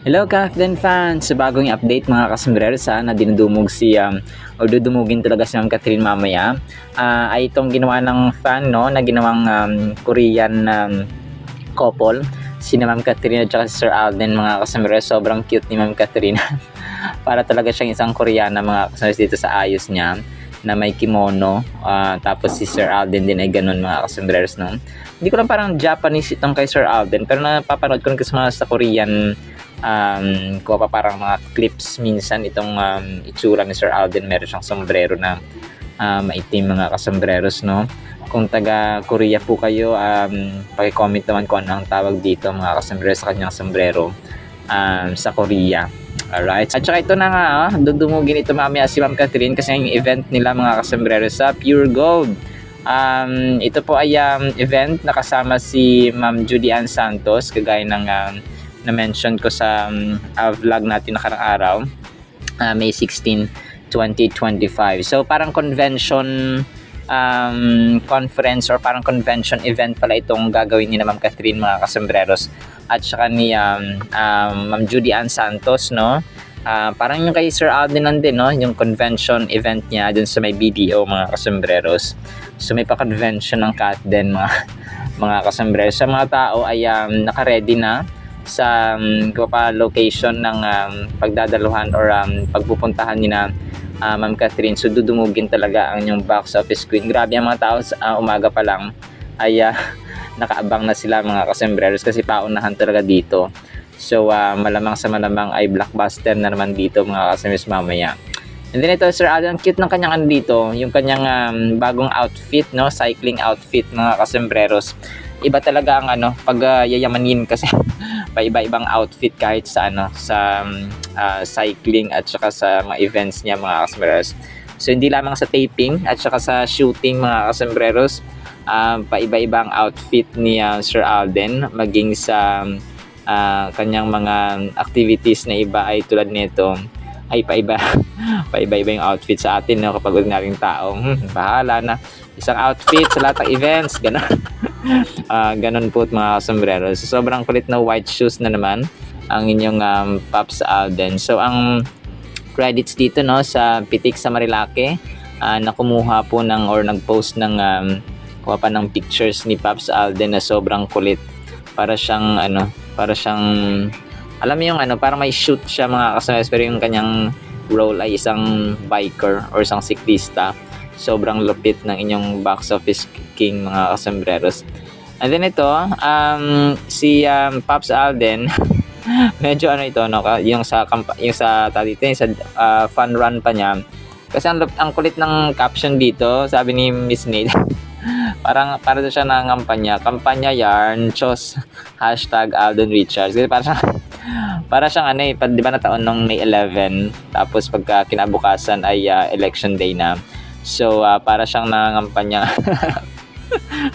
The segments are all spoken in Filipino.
Hello Captain fans! Sa bagong update mga kasombrero, sana dinudumog si o dudumugin talaga si Ma'am Catherine mamaya. Ay itong ginawa ng fan, no, na ginawang Korean couple, si Ma'am Catherine at saka si Sir Alden mga kasombrero. Sobrang cute ni Ma'am Catherine. Para talaga siyang isang Koreana mga kasombrero dito sa ayos niya na may kimono, tapos si Sir Alden din ay ganun mga kasombrero, no. Hindi ko lang, parang Japanese itong kay Sir Alden, pero napapanood ko rin kasi mga sa Korean ko pa parang mga clips minsan itong itsura ni Sir Alden. Meron siyang sombrero na maitim mga kasombreros, no. Kung taga Korea po kayo, paki-comment naman kung ano ang tawag dito mga kasombrero sa kanyang sombrero sa Korea. Alright, at saka ito na nga, dudumugin ito mamaya si Ma'am Catherine kasi yung event nila mga kasombrero sa Pure Gold. Ito po ay event na kasama si Ma'am Judy Ann Santos, kagaya ng na-mention ko sa vlog natin nakarang araw, May 16, 2025. So parang convention conference or parang convention event pala itong gagawin ni Ma'am Catherine mga kasombreros at saka ni Ma'am Judy Ann Santos, no. Parang yung kay Sir Alden din, no, yung convention event niya dun sa may BDO mga kasombreros. So may pa-convention ng cat din mga kasombreros. Sa mga tao ay naka-ready na sa location ng pagdadaluhan or pagpupuntahan ni na Ma'am Catherine. So dudumugin talaga ang yung box office queen. Grabe ang mga tao, umaga pa lang ay nakaabang na sila mga kasembreros kasi paunahan talaga dito. So malamang sa malamang ay blockbuster na naman dito mga kasembreros mamaya. And then ito, Sir Alden, cute ng kanyang dito, yung kanyang bagong outfit, no, cycling outfit mga kasembreros. Iba talaga ang pag yayamanin kasi paiba-ibang outfit kahit sa sa cycling at saka sa mga events niya mga kasembreros. So hindi lamang sa taping at saka sa shooting mga kasembreros, paiba-ibang outfit ni Sir Alden, maging sa kanyang mga activities na iba ay tulad nito ay paiba-iba yung outfit sa atin, no, kapag ordinaryong tao. Bahala na isang outfit sa lahat ng events, gano'n. Ganun po mga sombrero. So, sobrang kulit na white shoes na naman ang inyong Pops Alden. So ang credits dito, no, sa Pitik sa Marilake, na kumuha po ng or nag-post ng kuha pa ng pictures ni Pops Alden na sobrang kulit. Para siyang alam mo yung parang may shoot siya mga kasama, pero yung kanyang role ay isang biker or isang siklista. Sobrang lupit ng inyong box office king mga kasombreros. And then ito, si Pops Alden, medyo ito, no, yung sa fun run pa niya. Kasi ang kulit ng caption dito, sabi ni Miss Nate, para siya ng kampanya yarn, chos, #Alden Richards. Kasi para siyang di ba na taon nung May 11, tapos pagka kinabukasan ay election day na. So para siyang nangangampanya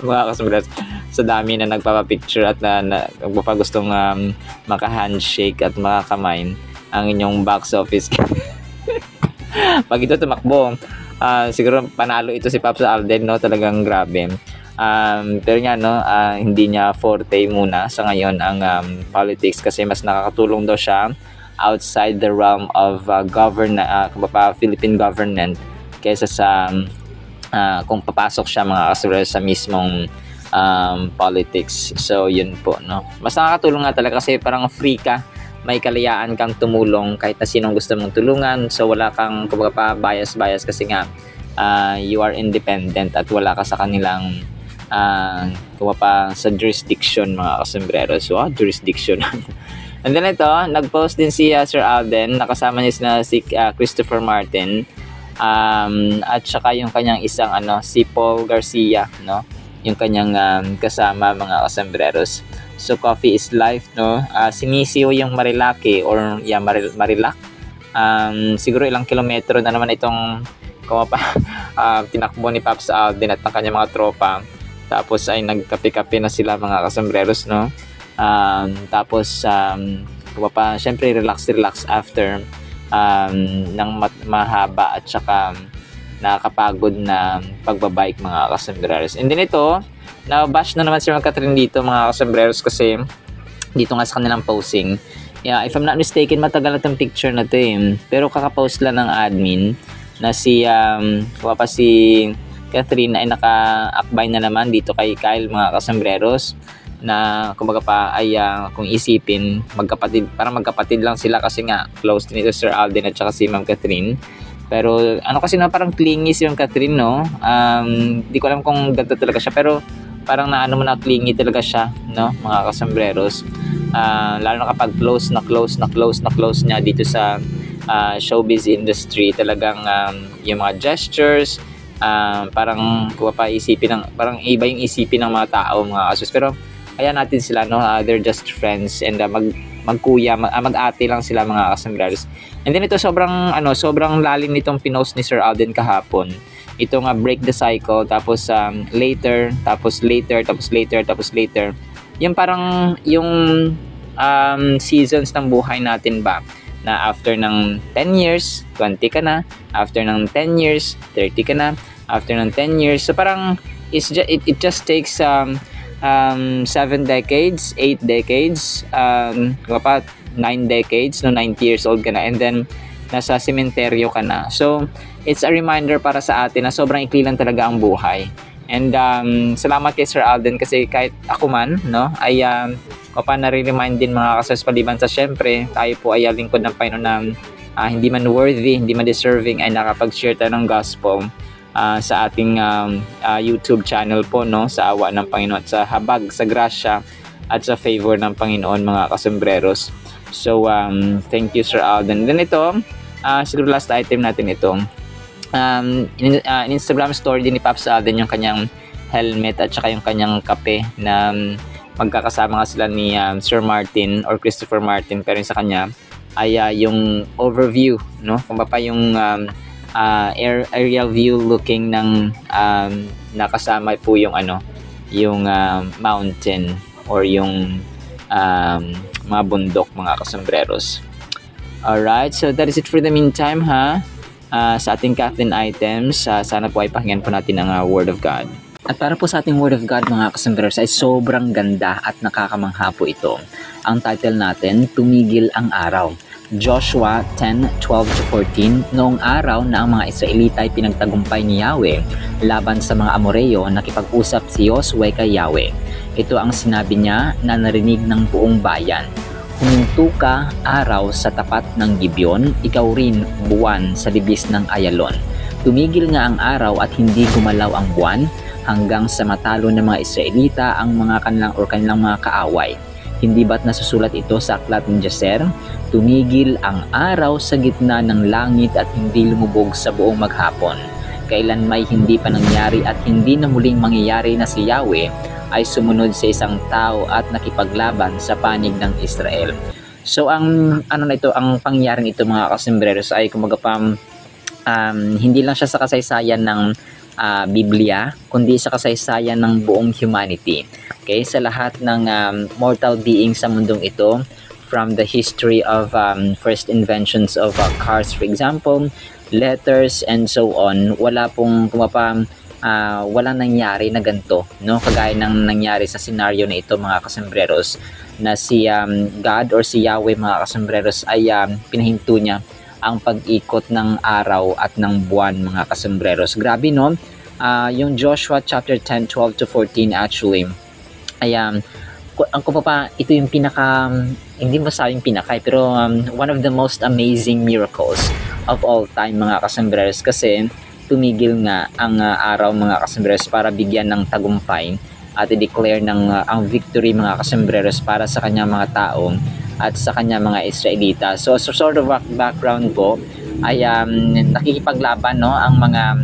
mga kasombreros, sa dami na nagpapapicture at nagpapagustong maka-handshake at makakamay ang inyong box office. Pag ito tumakbo, siguro panalo ito si Pops Alden, no, talagang grabe. Pero nga, no, hindi niya forte muna sa ngayon ang politics kasi mas nakakatulong daw siya outside the realm of Philippine government kaysa sa kung papasok siya mga kasombreros sa mismong politics. So yun po, no, mas nakakatulong nga talaga kasi parang free ka, may kalayaan kang tumulong kahit na sinong gusto mong tulungan. So wala kang bias kasi nga you are independent at wala ka sa kanilang sa jurisdiction mga kasombreros. So jurisdiction. And then ito, nag-post din si Sir Alden, nakasama niya si Christopher Martin, at saka yung kanyang isang si Paul Garcia, no, yung kanyang kasama mga kasombreros. So coffee is life, no. Sinisiw yung Marilake or Marilac. Siguro ilang kilometro na naman itong tinakbo ni Pops Alden at ng kanyang mga tropa. Tapos ay nagkape-kape na sila mga kasombreros, no. Tapos syempre relax after ng mahaba at saka nakakapagod na pagbabike mga kasombreros. And then ito, na-bash na naman si Ma'am Catherine dito mga kasombreros kasi dito nga sa kanilang posing Yeah, if I'm not mistaken, matagal na itong picture na to eh. Pero kakapost lang ng admin na si Catherine ay naka-akbay na naman dito kay Kyle, mga kasambreros, na kumbaga pa ay kung isipin, magkapatid lang sila kasi nga close din ito Sir Alden at saka si Ma'am Catherine. Pero ano kasi na parang clingy si Ma'am Catherine, no? Di ko alam kung ganito talaga siya, pero parang clingy talaga siya, no, mga kasambreros. Lalo na kapag close niya dito sa showbiz industry, talagang yung mga gestures, parang parang iba yung isipin ng mga tao, mga kasus. Pero kaya natin sila, no, they're just friends and mag-ate lang sila, mga kasambreros. And then ito sobrang lalim nitong pinost ni Sir Alden kahapon. Ito nga, break the cycle, tapos later. Yung parang yung seasons ng buhay natin ba, na after ng 10 years 20 ka na, after ng 10 years 30 ka na, after ng 10 years, so parang it just takes 7 decades, 8 decades, 9 decades, no, 90 years old ka na, and then nasa sementeryo ka na. So it's a reminder para sa atin na sobrang ikli lang talaga ang buhay. And salamat kay Sir Alden, kasi kahit ako man, no, ay nare-remind din, mga kasas, paliban sa syempre tayo po ay lingkod ng Panginoon na hindi man worthy, hindi man deserving, ay nakapag-share tayo ng gospel sa ating YouTube channel po, no, sa awa ng Panginoon, sa habag, sa grasya at sa favor ng Panginoon, mga kasambreros. So thank you Sir Alden. Then ito, siguro last item natin ito. Instagram story din ni Pops Alden yung kanyang helmet at saka yung kanyang kape na magkakasama nga sila ni Sir Martin or Christopher Martin, pero yung sa kanya ay yung overview, no, kung pa yung aerial view looking ng nakasama po yung yung mountain or yung mga bundok, mga kasambreros. Alright, so that is it for the meantime, sa ating Kathleen items. Sana po ay pakinggan po natin ang Word of God. At para po sa ating Word of God, mga kasambreros, ay sobrang ganda at nakakamangha po ito. Ang title natin, Tumigil ang Araw. Joshua 10:12-14. Noong araw na ang mga Israelita ay pinagtagumpay ni Yahweh laban sa mga Amoreo, nakipag-usap si Josue kay Yahweh. Ito ang sinabi niya na narinig ng buong bayan. Huminto ka, araw, sa tapat ng Gibeon, ikaw rin, buwan, sa libis ng Ayalon. Tumigil nga ang araw at hindi gumalaw ang buwan hanggang sa matalo ng mga Israelita ang mga kanilang mga kaaway. Hindi ba't nasusulat ito sa aklat ng Jaser? Tumigil ang araw sa gitna ng langit at hindi lumubog sa buong maghapon. Kailan may hindi pa nangyari at hindi na muling mangyayari na si Yahweh ay sumunod sa isang tao at nakipaglaban sa panig ng Israel. So ang ang pangyayaring ito, mga kasambreros, ay hindi lang siya sa kasaysayan ng Biblia, kundi sa kasaysayan ng buong humanity. Okay, sa lahat ng mortal beings sa mundong ito, from the history of first inventions of cars, for example, letters and so on, walang nangyari na ganito, no, kagaya ng nangyari sa scenario na ito, mga kasambreros, na si God or si Yahweh, mga kasambreros, ay pinahinto niya ang pag-ikot ng araw at ng buwan, mga kasambreros. Grabe, no? Yung Joshua chapter 10:12-14 actually ay ito yung hindi masabing pinaka, pero one of the most amazing miracles of all time, mga kasambreros, kasi tumigil nga ang araw, mga kasambreros, para bigyan ng tagumpay at i-declare ang victory, mga kasambreros, para sa kanyang mga tao at sa kanyang mga Israelita. So sort of background po ay nakikipaglaban, no, ang mga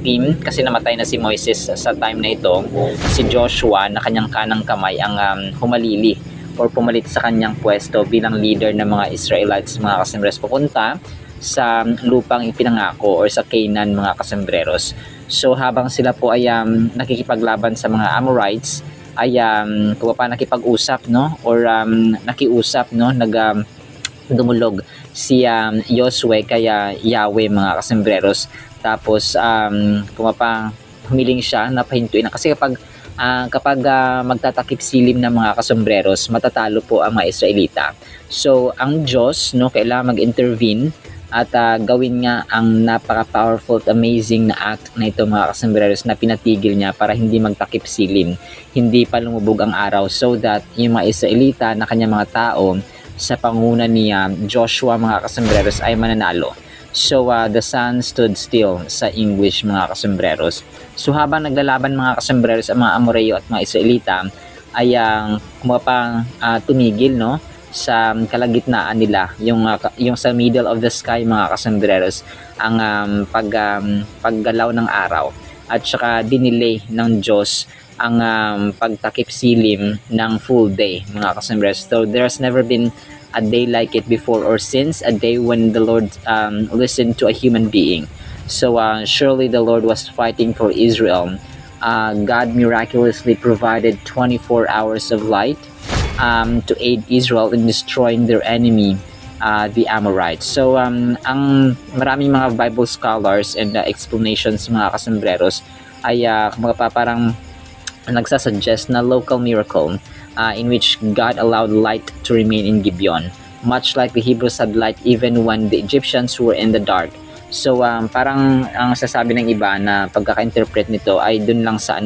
team, kasi namatay na si Moises sa time na ito. Si Joshua na kanyang kanang kamay ang humalili or pumalit sa kanyang pwesto bilang leader ng mga Israelites, mga kasambreros, papunta sa lupang ipinangako or sa Canaan, mga kasambreros. So habang sila po ay nakikipaglaban sa mga Amorites, ay nakipag-usap, no, or nakiusap, no, dumulog si Josue kaya Yahweh, mga kasambreros. Tapos humiling siya na pahintuin na, kasi kapag kapag magtatakip silim ng mga kasombreros, matatalo po ang mga Israelita. So, ang Diyos, no, kailangan mag-intervene at gawin nga ang napaka-powerful at amazing na act na ito mga kasombreros na pinatigil niya para hindi magtakip silim, hindi pa lumubog ang araw, so that yung mga Israelita na kanyang mga tao sa panguna ni Joshua mga kasombreros ay mananalo. So the sun stood still sa English mga kasombreros. So habang naglalaban mga kasombreros ang mga Amoreo at mga Israelita ay kumapang tumigil, no, sa kalagitnaan nila, yung sa middle of the sky mga kasombreros, ang paggalaw ng araw, at saka dinelay ng Diyos ang pagtakip silim ng full day mga kasombreros. So there's never been a day like it before or since, a day when the Lord listened to a human being. So surely the Lord was fighting for Israel. God miraculously provided 24 hours of light to aid Israel in destroying their enemy, the Amorites. So ang maraming mga Bible scholars and explanations mga kasombreros ay parang nagsasuggest na local miracle in which God allowed light to remain in Gibeon, much like the Hebrews had light even when the Egyptians were in the dark. So parang ang sasabi ng iba na pagkaka-interpret nito ay dun lang sa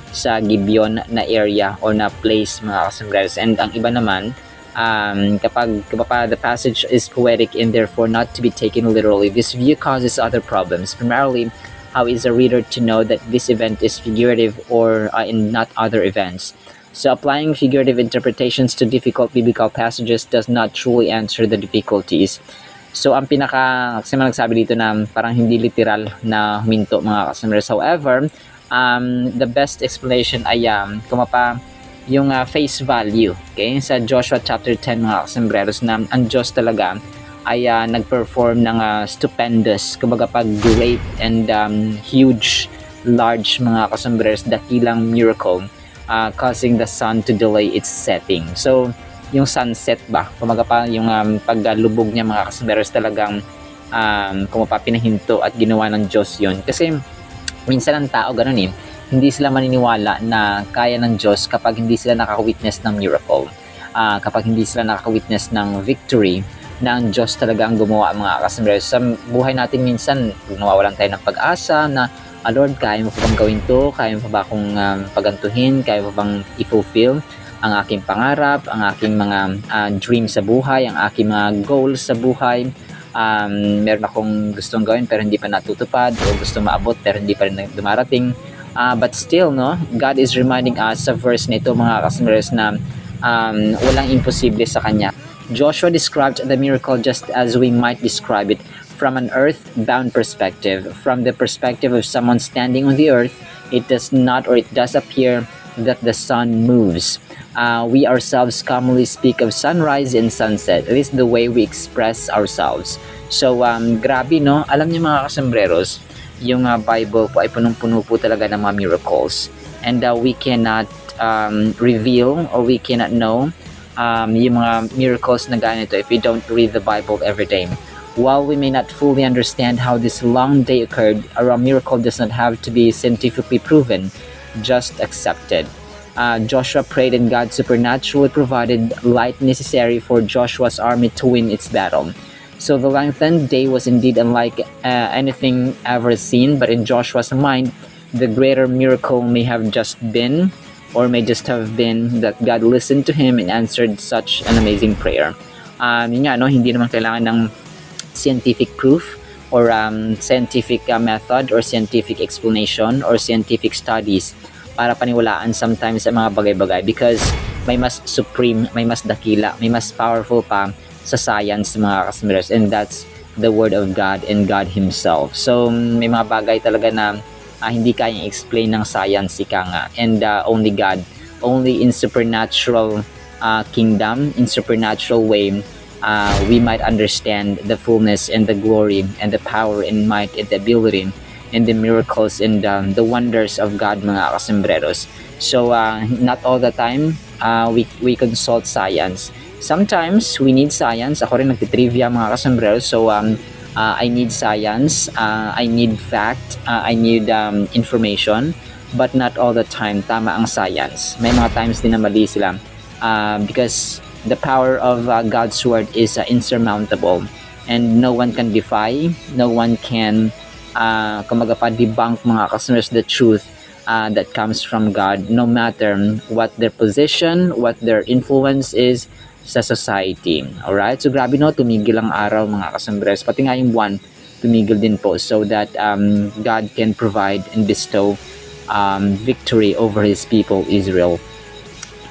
sa Gibeon na area or na place mga kasombreros. And ang iba naman, kapag the passage is poetic and therefore not to be taken literally, this view causes other problems. Primarily, how is a reader to know that this event is figurative or in not other events? So applying figurative interpretations to difficult biblical passages does not truly answer the difficulties. So ang kasi nagsabi dito na parang hindi literal na huminto mga kasombreros. However, the best explanation ay yung face value, okay, sa Joshua chapter 10 mga kasombreros, na ang Diyos talaga ay nag-perform ng stupendous, kumbaga great and huge, large mga kasombreros, dakilang miracle, causing the sun to delay its setting. So yung sunset ba, kumbaga yung paglubog niya mga kasombreros, talagang pinahinto at ginawa ng Diyos yun. Kasi minsan ang tao ganun hindi sila maniniwala na kaya ng Diyos kapag hindi sila nakaka-witness ng miracle, kapag hindi sila nakaka-witness ng victory na ang Diyos talaga ang gumawa mga kasombreros. Sa buhay natin minsan nawawalan tayo ng pag-asa na Lord, kaya mo pa bang gawin to? Kaya mo pa ba akong pagantuhin? Kaya mo bang i-fulfill ang aking pangarap, ang aking mga dreams sa buhay, ang aking mga goals sa buhay? Meron akong gustong gawin pero hindi pa natutupad, o gusto maabot pero hindi pa rin dumarating. But still, no, God is reminding us sa verse nito mga kasombreros na walang imposible sa Kanya. Joshua described the miracle just as we might describe it, from an earth-bound perspective. From the perspective of someone standing on the earth, it does appear that the sun moves. We ourselves commonly speak of sunrise and sunset. It is the way we express ourselves. So, grabe, no? Alam niyo mga kasombreros, yung Bible po ay punong-puno po talaga ng mga miracles. And we cannot reveal or we cannot know yung mga miracles na ganito if we don't read the Bible every day. While we may not fully understand how this long day occurred, our miracle does not have to be scientifically proven, just accepted. Joshua prayed and God supernaturally provided light necessary for Joshua's army to win its battle. So the lengthened day was indeed unlike anything ever seen, but in Joshua's mind, the greater miracle may have just been, or may just have been, that God listened to him and answered such an amazing prayer. Yun nga, no, hindi naman kailangan ng scientific proof or scientific method or scientific explanation or scientific studies para paniwalaan sometimes sa mga bagay-bagay, because may mas supreme, may mas dakila, may mas powerful pa sa science mga kasombreros, and that's the Word of God and God Himself. So may mga bagay talaga na hindi kayang explain ng science, ika nga, and only God, only in supernatural kingdom, in supernatural way, we might understand the fullness and the glory and the power and might and the ability and the miracles and the wonders of God mga kasombreros. So not all the time we consult science. Sometimes we need science. Ako rin nagtitrivia mga kasombreros. So I need science, I need fact, I need information. but not all the time tama ang science. May mga times din na mali sila, because the power of God's word is insurmountable, and no one can defy, no one can kumaga pa debunk mga customers the truth that comes from God, no matter what their position, what their influence is sa society. Alright? So grabe no, tumigil ang araw mga kasambres. Pati nga yung buwan, tumigil din po, so that God can provide and bestow victory over His people Israel.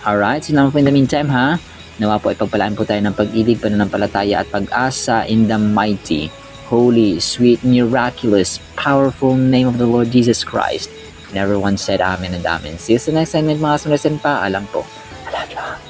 Alright? So naman po in the meantime ha, nawa po ipagpalaan po tayo ng pag-ibig, pananampalataya at pag-asa in the mighty, holy, sweet, miraculous, powerful name of the Lord Jesus Christ. And everyone said amen and amen. See you sa next segment mga kasambres, and paalam po. I love you all.